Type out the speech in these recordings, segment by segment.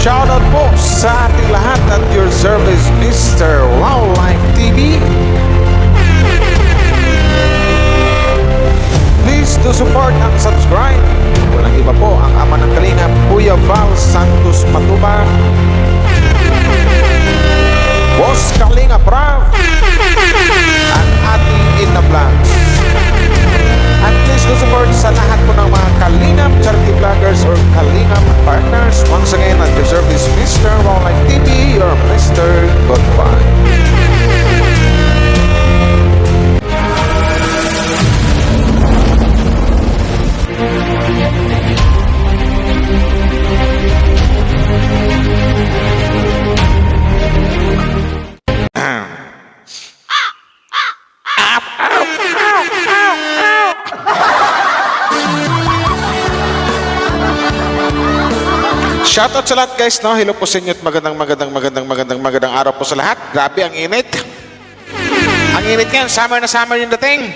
Shoutout po sa ating lahat at your service, Mr. Wildlife TV. Please to support and subscribe. Walang iba po ang ama ng Kalingap, Kuya Val Santos Matubang, Boss Kalingap Rav, at ating Ina Vlogs. At please to support sa lahat po ng mga Kalingap charity vloggers or Kalingap partners. Once again, at your service, Mr. Wildlife TV, your Mr. Goodbye. Shoutout sa lahat guys, no? Hello po sa inyo at magandang araw po sa lahat. Grabe ang init. Ang init yan, summer na summer yung dating.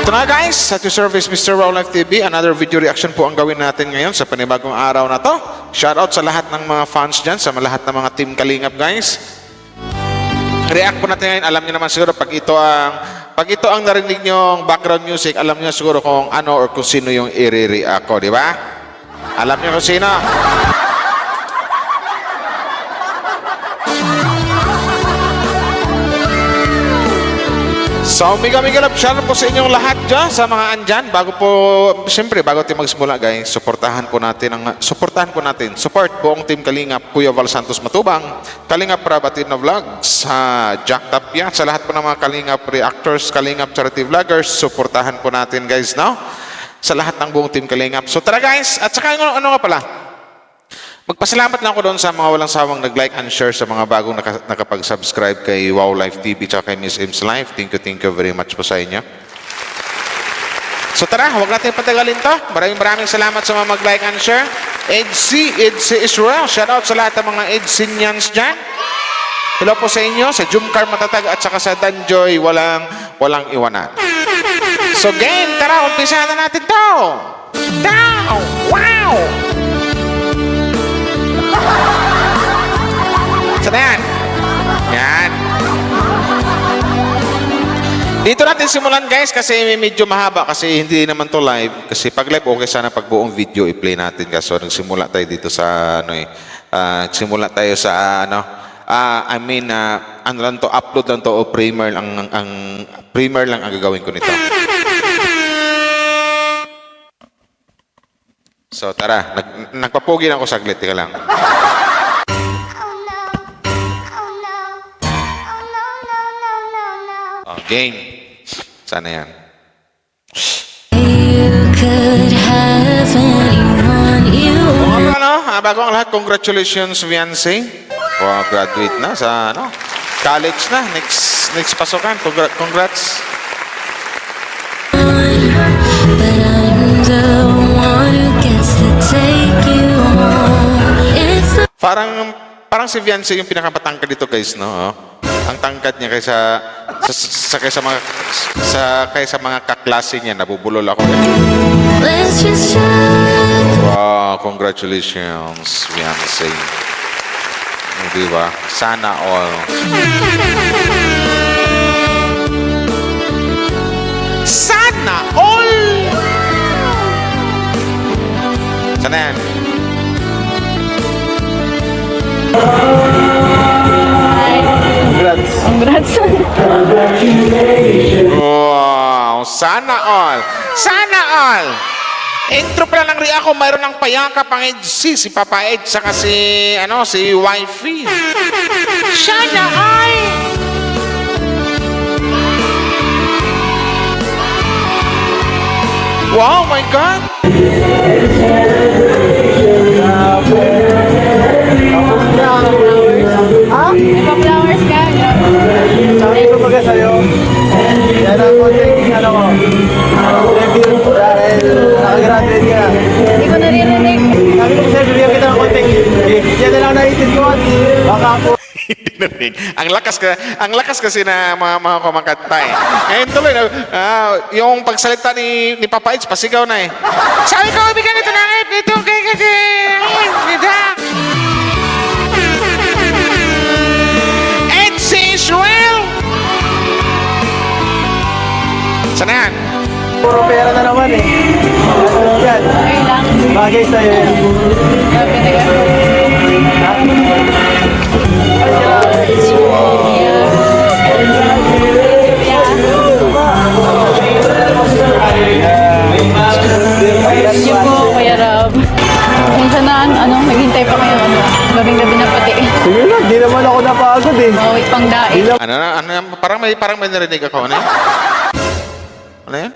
Ito na guys, at your service Mr. Wildlife TV. Another video reaction po ang gawin natin ngayon sa panibagong araw na to. Shoutout sa lahat ng mga fans dyan, sa lahat ng mga team Kalingap guys. React po natin ngayon, alam niyo naman siguro pag ito ang narinig nyo background music, alam niyo siguro kung ano or kung sino yung i-react ko, di ba? Alam niyo kung sino? So, mega love shout po sa inyong lahat dyan, sa mga andyan. Siyempre, bago tayo magsimula guys, supportahan po natin, support buong team Kalingap, Kuya Val Santos Matubang, Kalingap Rabatin na Vlogs, Jack Tapia, sa lahat po ng mga Kalingap reactors, Kalingap charity vloggers, supportahan po natin guys, no? Sa lahat ng buong team Kalingap. So tara guys, at saka ano nga pala, magpasalamat lang ako doon sa mga walang sawang nag-like and share sa mga bagong nakapag-subscribe kay Wildlife TV at kay Miss Im's Life. Thank you very much po sa inyo. So tara, huwag natin patagalin to. Maraming salamat sa mga mag-like and share. Edsi Israel, shoutout sa lahat ng mga Edsinians dyan. Hello po sa inyo, sa Jumcar Matatag at saka sa Danjoy, walang iwanan. So game, tara, umpisa na natin to. Down! Wow! Saan na yan? Yan. Dito natin simulan guys kasi medyo mahaba kasi hindi naman to live. Kasi pag live, okay sana pag buong video i-play natin. So nagsimula tayo dito sa simula tayo sa ano lang to, upload lang to o premiere lang ang gagawin ko nito. So tara, nagpapugi na ako saglit, tika lang. Oh, game. Sana yan. Bago ang lahat, congratulations Viancy. Wow, graduate na sa college na, next pasokan. Congrats. Parang si Viancy yung pinakapatangkad dito guys, no? Oh. Ang tangkad niya kaysa mga kaklase niya, nabubulol ako. Wow, congratulations Viancy. Diba? Sana all. Sana all! Sana yan? Congrats. Wow! Sana all! Sana all! Intro pa lang ng ria ko, mayroon ng payakap ang Edsi, si Papa Ed, saka si Wifey. Sana all! Wow, my God! May pa-flowers ka. Sabi ko baga sa'yo, yan ang konting ko. Thank you dahil nakagraduate ka. Hindi ko naririnig. Sabi ko sa'yo, bigyan kita ng konting gift. Yan na lang naisip ko at baka po. Ang lakas kasi na mga kumakanta eh. Ngayon tuloy, yung pagsalita ni Papa Edge, pasigaw na eh. Sabi ko, bigyan ito ng ito kay kasi. naman eh. Ano yan? Okay lang. Bagay sa'yo yan. Sabi na Thank you po, Kuya Rob. Minsan na, naghintay pa kayo, gabing-gabi na pati. Sige lang, di naman ako napagod eh. Mawit pang daig. Parang may narinig ako. Ano yan? Ano yan?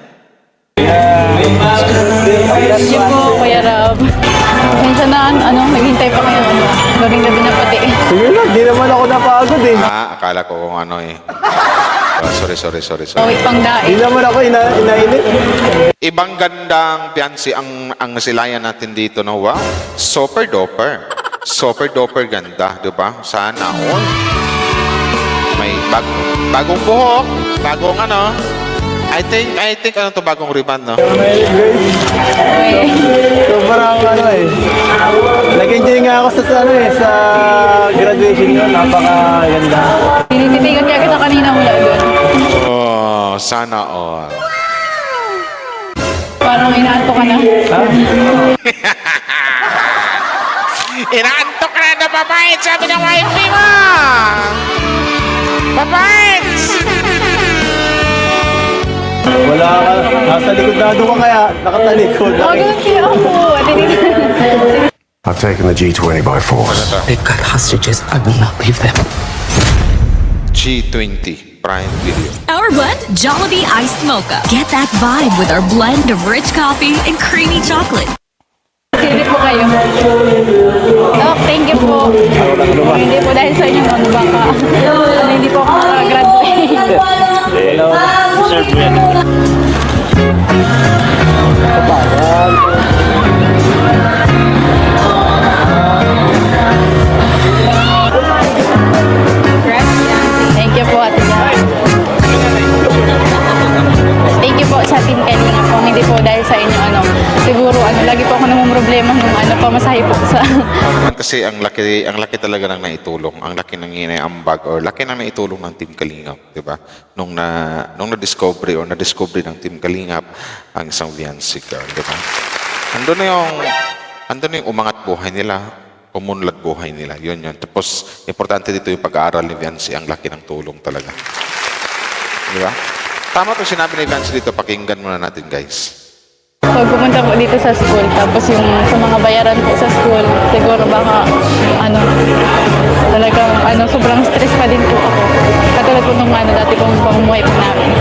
Thank you po, Kuya Rob. Minsan na, naghintay pa kayo, gabing-gabi na pati. Sige lang, di naman ako napagod eh. Akala ko kung ano eh. Sorry. Mawit pang Di daig. naman ako inainit. Ibang gandang fiancé ang nasilayan natin dito, no? Wow. Super duper. Super duper ganda, di ba? Sana all. May bagong buhok, bagong ano. I think ano to, bagong ribbon, no? Guys, Okay. sobrang ano eh. Nag-enjoy nga ako sa graduation nyo. Napakaganda. Tinititigan niya kita kanina mula doon. Oh, sana all. Parang inaanto ka na. Ha? Inaantok ka na babait, sabi ng wife mo! Babait! Wala ka. Nasa likod na doon ka kaya. Nakatalikod. Oh, ganun kaya ako. I've taken the G20 by force. They've got hostages. I will not leave them. G20 Prime Video. Our blend, Jollibee Iced Mocha. Get that vibe with our blend of rich coffee and creamy chocolate. Silip po kayo. Oh, thank you po. Hindi po dahil sa inyo, baka hindi po ako makagraduate. Hello. Serve mo yan. Thank you po, Ate Jan. Thank you po sa Team Kalinga po. Hindi po dahil sa inyo, siguro, lagi po ako namumroblema nung pamasahe po sa... Kasi ang laki talaga ng naitulong, ang laki ng iniambag or laki ng naitulong ng Team Kalingap, 'di ba? Nung na-discover ng Team Kalingap ang isang fiancé girl, 'di ba? Andun na yung umangat buhay nila, umunlad buhay nila. Yun. Tapos importante dito yung pag-aaral ni fiancé, ang laki ng tulong talaga. 'Di ba? Tama 'to sinabi ni fiancé dito, pakinggan muna natin, guys. Pag pumunta po dito sa school, tapos yung sa mga bayaran po sa school, siguro baka, talagang, sobrang stress pa din po ako. Katulad po nung, dati pong pamumuhay po namin.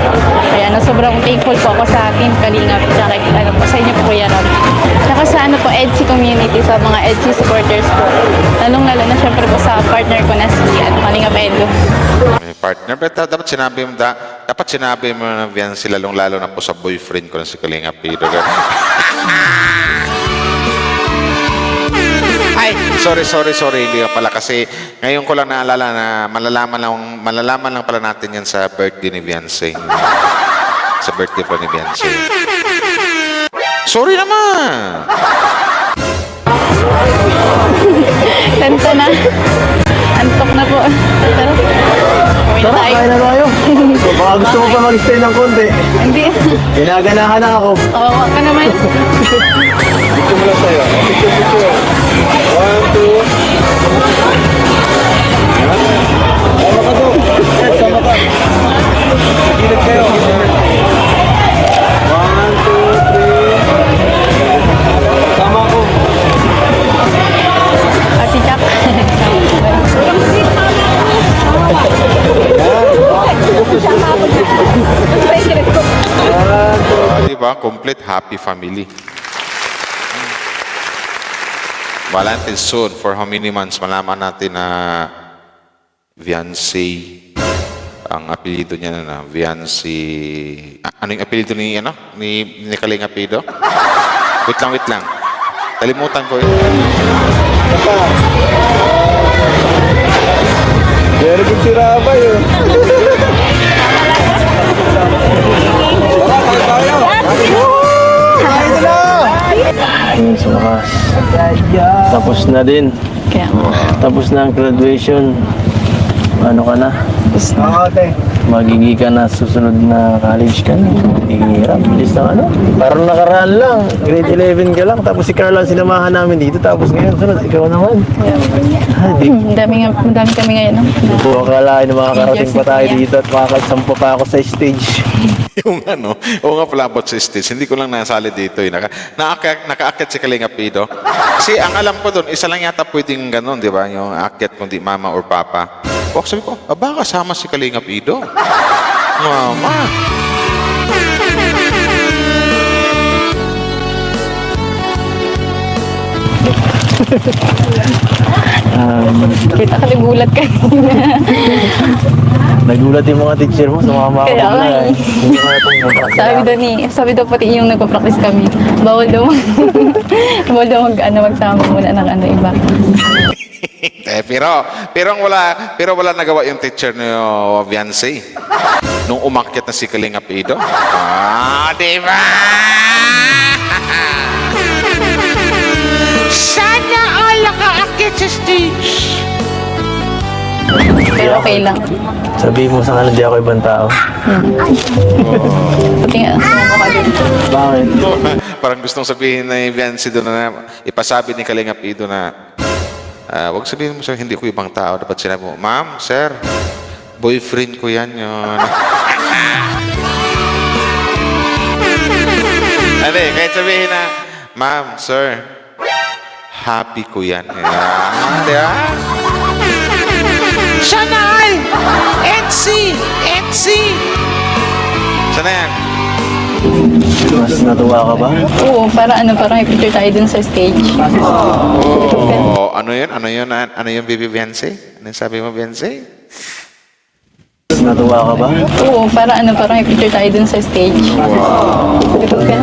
Kaya, sobrang thankful po ako sa Team Kalingap, tsaka, po, sa inyo po, Kuya Rob. Tsaka sa, EDSI community, sa mga EDSI supporters po. Lalong-lalo na syempre po sa partner ko na si, Kalingap Edo. May partner, but dapat sinabi mo na fiancé, lalong-lalo na po sa boyfriend ko na si Kalingap Edo. Ay, sorry, hindi ka pala kasi ngayon ko lang naalala na malalaman lang pala natin yan sa birthday ni Beyonce. Sa birthday pa ni Beyonce. Sorry naman! Tanta na. Antok na po. Tara. Kawin Tara, tayo. kain na tayo. So, baka gusto mo pa mag-stay ng konti. Hindi. Ginaganahan na ako. Kawawa ka naman. Picture mo lang sa'yo. Picture. 1, 2. Sama ka doon. Sama ka. Gilid kayo. 1, 2, 3. Sama ko. Si Jack. Di ba? Complete happy family. Valentine's soon. For how many months? Malaman natin na Beyonce. Ang apelido niya na Beyonce. Ano yung apelido ni Kalingap Edo? Wait lang. Kalimutan ko yun. Very good si Rabay yun. Sa wakas. Tapos na din. Kaya Tapos na ang graduation. Ano ka na? magigi ka na susunod na college ka na. Hirap, bilis ng ano. Parang nakaraan lang, grade 11 ka lang, tapos si Carla sinamahan namin dito, tapos ngayon sunod, ikaw naman. Madami kami ngayon. No? Hindi ko akalain na makakarating pa tayo dito at makakasampa pa ako sa stage. Yung ano, oo nga pala about sa stage, hindi ko lang nasali dito. Nakaakyat si Kalinga Pido. Kasi ang alam ko doon, isa lang yata pwedeng ganun, di ba? Yung aakyat kundi mama or papa. O sabi ko, aba kasama si Kalinga Pido. Mama. Kita ka nagulat kanina. Nagulat yung mga teacher mo, sumama ako Kaya nga na. eh. Hindi ko na itong sabi daw pati yung nagpa-practice kami, bawal daw magsama muna ng ano iba. Pero wala nagawa yung teacher ni Viancy nung umakyat na si Kalinga Pido. Di ba? Sana all nakaakyat sa stage. Pero okay lang. Sabihin mo sa kanila, di ako ibang tao. Pati nga, sumama ka din. Bakit? Parang gustong sabihin na Viancy doon na ipasabi ni Kalinga Pido na wag sabihin mo sir, hindi ko ibang tao. Dapat sinabi mo, ma'am, sir, boyfriend ko yan yun. Hindi, kahit sabihin na, ma'am, sir, happy ko yan. Di ba? Sana all! NC! Sana yan? Mas natuwa ka ba? Oo, parang may picture tayo dun sa stage. Oh, ano yun, baby Viancy? Ano yung sabi mo, Viancy? Mas natuwa ka ba? Oo, parang may picture tayo dun sa stage. Likod ka?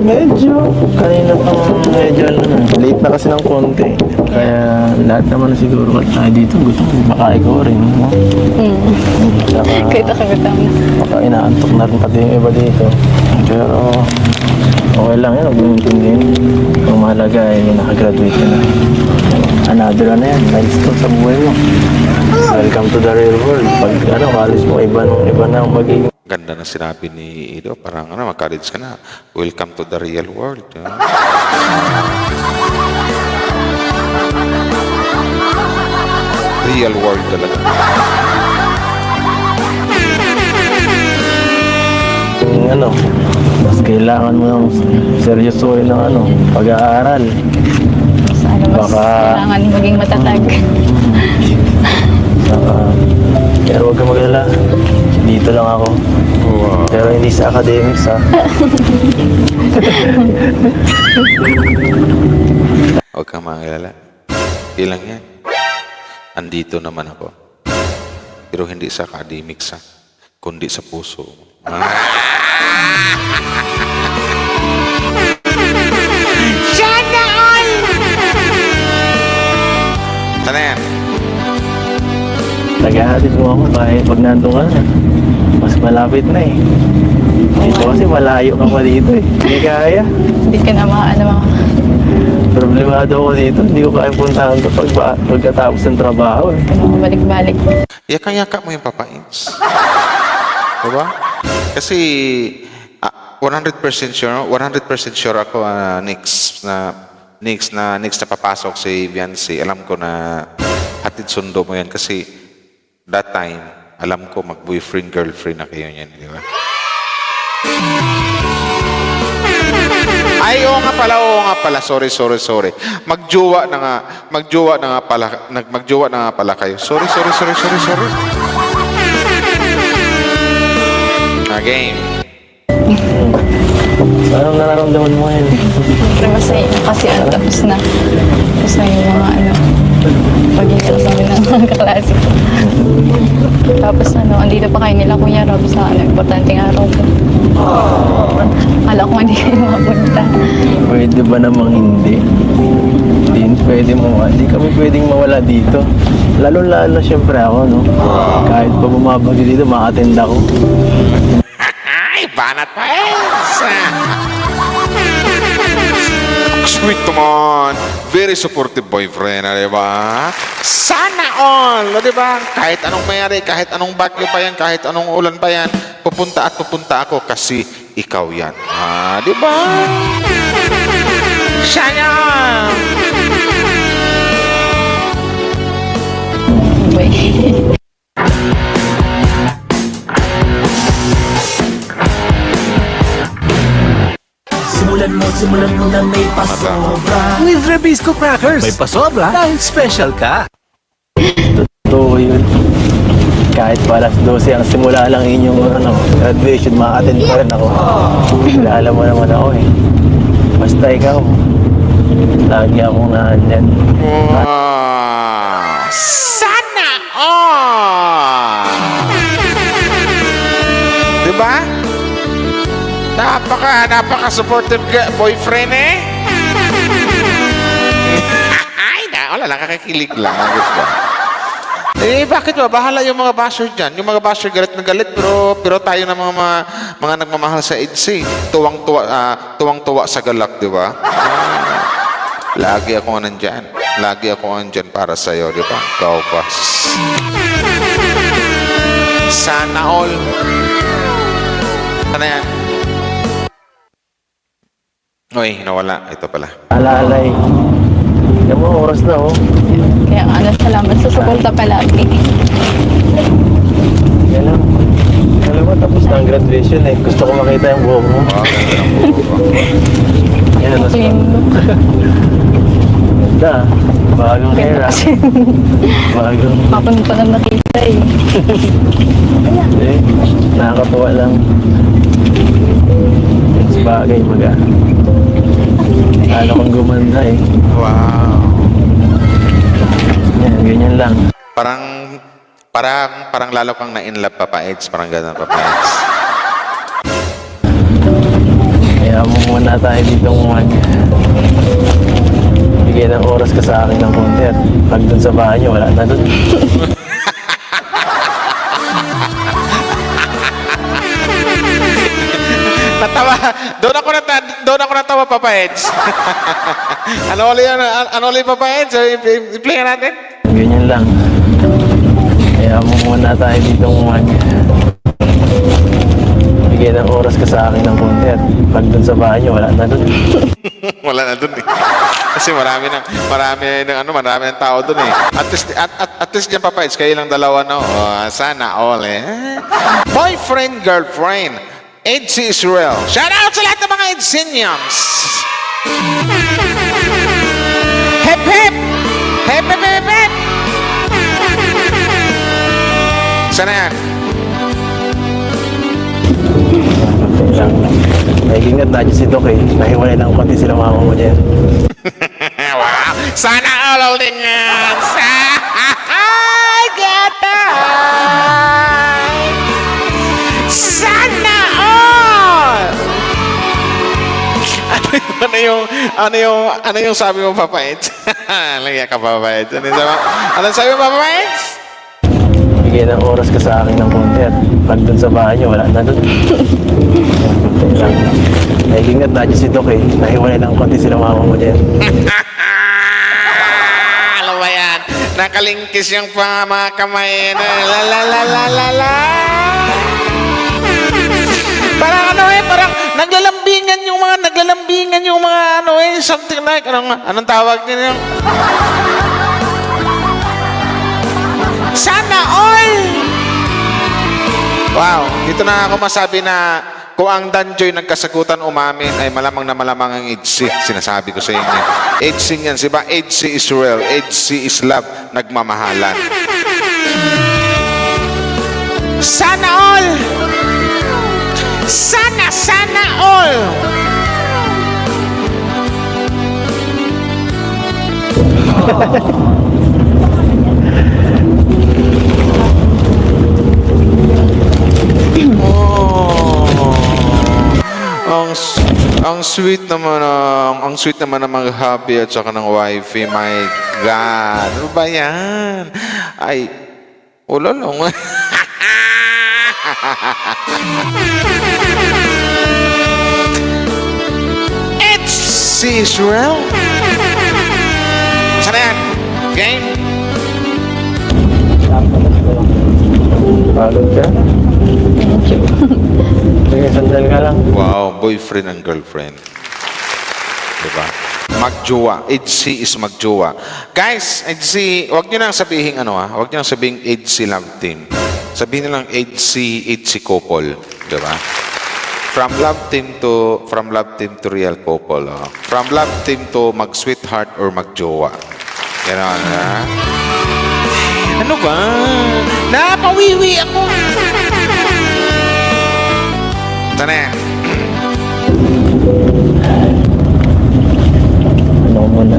Medyo. Kanina pang medyo late na kasi ng konti. Kaya lahat naman siguro at tayo dito gusto baka ikaw rin. No? Saka Kita ka gutom na. baka inaantok na rin pati yung iba dito. Pero okay lang yun, mag-maintindihan. Ang mahalaga ay nakagraduate ka na. Another yan, milestone sa buhay mo. Welcome to the real world. Pag college mo, iba na ang magiging. Ganda na sinabi ni Ido, parang mag-college ka na. Welcome to the real world. Real world talaga. Mas kailangan mo ng seryosohin ng pag-aaral. Sana mas Baka- kailangan maging matatag. Saka, pero huwag ka mag-alala. Dito lang ako. Pero hindi sa academics ha. Huwag kang mangilala. Ilang yan. Andito naman ako. Pero hindi sa academics ha. Kundi sa puso. Sana all! Sana yan? Naghahatid mo ako kahit pag nandun ka na. Mas malapit na eh. Dito kasi malayo ka pa dito eh. Hindi kaya. Hindi ka na mga Problemado ako dito. Hindi ko kaya puntahan ito pagkatapos ng trabaho eh. balik-balik. Yaka-yaka mo yung Papa Ins. Diba? Kasi 100% sure ako next na papasok si Viancy. Alam ko na hatid sundo mo yan kasi that time alam ko mag-boyfriend girlfriend na kayo niyan, di ba? Ay, oo nga pala. Sorry. Magjowa na nga pala kayo. Sorry. Again. Anong nararamdaman mo ngayon? Siyempre masaya kasi tapos na yung mga pag-iiyak sa amin ng mga kaklase ko. Tapos andito pa kayo nila Kuya Rob sa importanteng araw ko. Akala ko hindi kayo makapunta. Pwede ba namang hindi? Hindi kami pwedeng mawala dito. Lalo siyempre ako, no? Kahit pa bumabagyo dito, ma-attend ako. Ay, banat pa eh! Sweet naman! very supportive boyfriend, di ba? Sana all, di ba? Kahit anong mayari, kahit anong bagyo pa yan, kahit anong ulan pa yan, pupunta at pupunta ako kasi ikaw yan. Di ba? Sana all. Boy. Simulan mo na may pasobra. With Rebisco Crackers. May pasobra dahil special ka. Totoo yun. Kahit pa alas 12 ang simula lang inyong graduation, ma-attend pa rin ako. Kilala mo naman ako eh. Basta ikaw, lagi akong naandyan. Wow. Sana all. Di ba? Napaka-supportive boyfriend eh. Ay, wala lang, kakakilig lang. Bakit ba? Bahala yung mga basher dyan. Yung mga basher galit na galit, pero tayo na mga nagmamahal sa EDC. Tuwang-tuwa sa galak, di ba? Lagi ako nandyan. Lagi ako nandyan para sa'yo, di ba? Ikaw ba? Sana all. Ano yan? Uy, nawala. Ito pala. Alalay. Yan mo, oras na oh. Kaya salamat sa suporta palagi. Yan lang. Alam mo, tapos na ang graduation eh. Gusto ko makita yung buhok mo. Yan, Ito yung look. ganda. Bagong hair ah. Bagong. Kapag pa lang nakita eh. Eh, nakakatuwa lang. Bagay baga. Ano kang gumanda eh. Wow. Yan, ganyan lang. Parang lalo kang na-inlove, Papa Eds. Parang ganun, Papa Eds. Kaya mo muna tayo dito bigay ng oras ka sa akin ng konti at pag dun sa bahay nyo, wala na dun. Natawa. Doon ako natawa, Papa Eds. Ano ulit, Papa Eds? I-play nga natin. Ganyan lang. Kaya mo muna tayo dito bigay ng oras ka sa akin ng konti at pag dun sa bahay nyo, wala na dun. Wala na dun eh. Kasi marami ng tao dun eh. At least dyan, Papa Eds, kayo lang dalawa, no? Sana all eh. Boyfriend, girlfriend. EDC Israel. Shout out sa lahat ng mga EDCians. Hep hep! Hep hep hep hep! Sana yan? Naigingat na dyan si Doc eh. Nahiwalay lang konti sila mama mo dyan. Wow! Sana all din yan! Sana all! Ano yung sabi mo, Papa Eds? Lagyan ka, Papa Eds. Anong sabi mo, Papa Eds? Bigay ng oras ka sa akin ng konti at pag dun sa bahay nyo, wala na dun. Naigingat na dyan si Doc eh. Nahiwalay lang konti sila mama mo dyan. Alam ba yan? Nakalingkis yung mga kamay. La la la la la la. Parang parang naglalambingan yung mga something like, anong tawag niya yung? Sana all! Wow, dito na ako masabi na kung ang Danjoy nagkasagutan umamin ay malamang na malamang ang EDC. Sinasabi ko sa inyo. EDC yan, diba? EDC Israel. EDC is love. Nagmamahalan. Sana all! Sana all! Ang sweet naman ng mga hubby at saka ng wifey. My God. Ano ba yan? Ay, ulalong. It's Israel. Pagod ka? Medyo. Sige, sandal ka lang. Wow, boyfriend and girlfriend. Diba? Magjowa. Edsi is magjowa. Guys, Edsi, wag nyo nang sabihin wag nyo nang sabihin Edsi love team. Sabihin nyo lang Edsi couple. Diba? From love team to real couple. From love team to mag-sweetheart or magjowa. Ganon, ha? Ano ba? Napawiwi ako! Ito na yan. Ano muna?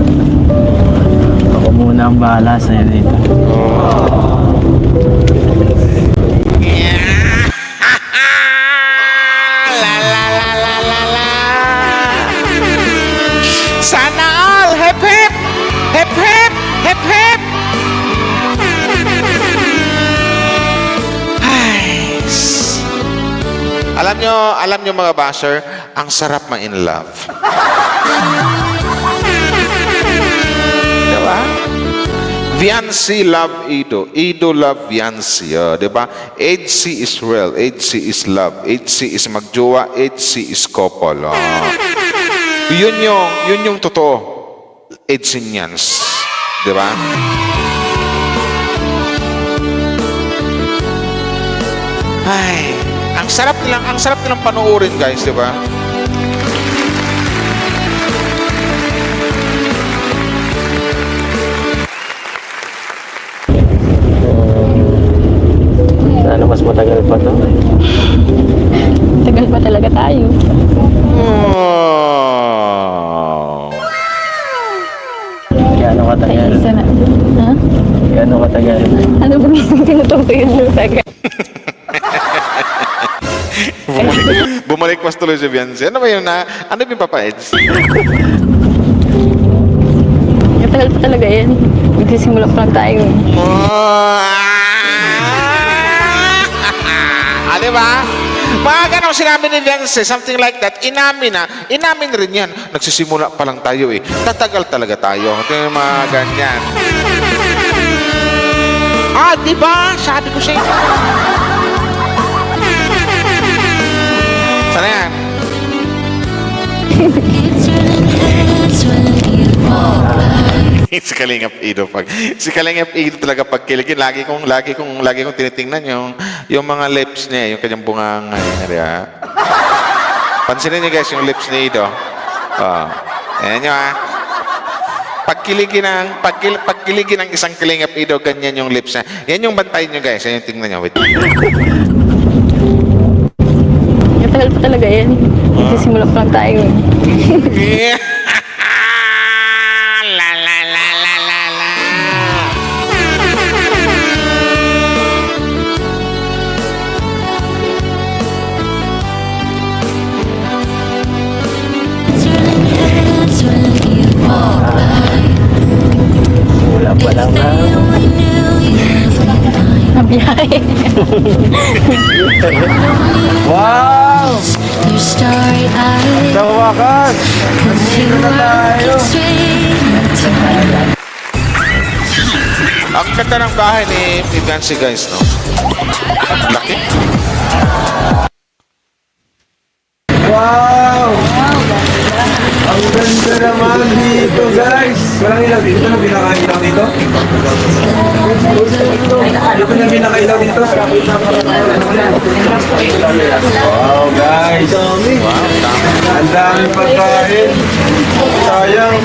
Ako muna ang bahala sa'yo dito. La la la la la la. Sana all! Hep hep! Hep hep! Hep hep! Ay, alam nyo mga basher, ang sarap ma-in love. Diba? Viancy love Ido. Ido love Viancy. Diba? Edsi is real. Edsi is love. Edsi is magjowa. Edsi is couple. Yun yung totoo. Edsinians. Diba? Ay, ang sarap nilang panoorin, guys, diba? Sana mas matagal pa to. Tagal pa talaga tayo. Oh. Gaano Ay, katagal? isa na. Ha? Gaano katagal? Ano ba tinutukoy yung tagal? Bumalik mas tuloy si Viancy. Ano ba yun ano yung Papa Eds? Matagal pa talaga yan. Magsisimula pa lang tayo. Diba? Mga ganong sinabi ni Viancy, something like that, inamin rin yan. Nagsisimula pa lang tayo eh. Tatagal talaga tayo. Ito yung mga ganyan. Diba? Sabi ko sa inyo. Sana yan? Si Kalingap Ido talaga pag kiligin, lagi kong tinitingnan yung mga lips niya, yung kanyang bunganga niya, di ba? Pansinin niyo guys yung lips ni Ido. Ayan niyo pagkiligin ng isang Kalingap Ido, ganyan yung lips niya. Yan yung bantayin niyo guys, yan yung tingnan niyo. Wait. Matagal pa talaga yan. Magsisimula pa lang tayo. La la la la la la. Wala pa lang na. Ang biyahe. Wow! Sa wakas! Nandito na tayo! Ang ganda ng bahay ni Viancy guys, no? Laki. Wow! Ang ganda naman dito, guys! Walang ilaw dito? Ito na pinakailaw dito? Ito na pinakailaw dito? Wow, guys! Ang daming pagkain! Sayang!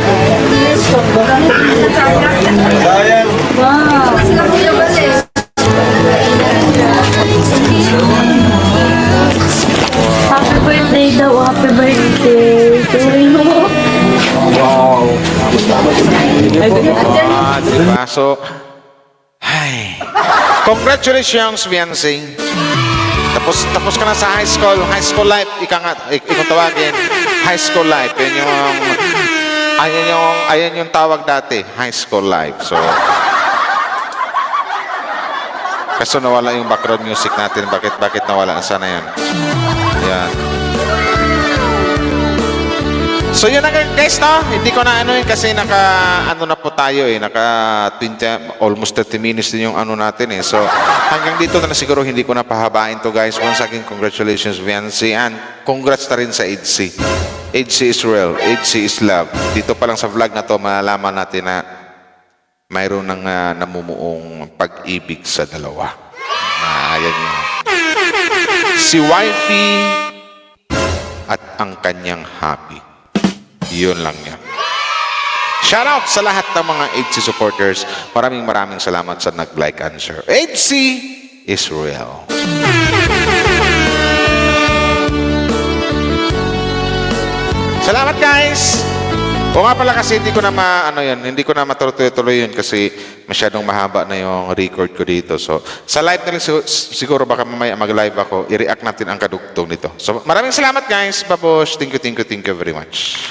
Sayang! Happy birthday daw. Happy birthday. Tuloy mo. Wow! Diba? So, ay. Congratulations, Viancy. Tapos ka na sa high school life, ikong tawagin, high school life. Ayan yung tawag dati, high school life. So, kaso nawala yung background music natin. Bakit nawala? Sana yan. Ayan. So yun na guys, no? Hindi ko na ano yun kasi ano na po tayo naka 20, almost 30 minutes din yung ano natin So hanggang dito na siguro hindi ko na pahabain to guys. Once again, congratulations Viancy and congrats na rin sa EDC. EDC is real, EDC is love. Dito pa lang sa vlog na to, malalaman natin na mayroon ng namumuong pag-ibig sa dalawa. Ayan yun. Si wifey at ang kanyang hubby. Yun lang yan. Shoutout sa lahat ng mga EDC supporters. Maraming salamat sa nag-like and share. EDC is real. Salamat guys! O nga pala kasi hindi ko na hindi ko na matuloy-tuloy yun kasi masyadong mahaba na yung record ko dito. So, sa live na rin siguro baka mamaya mag-live ako, i-react natin ang kadugtong nito. So, maraming salamat guys. Babush. Thank you very much.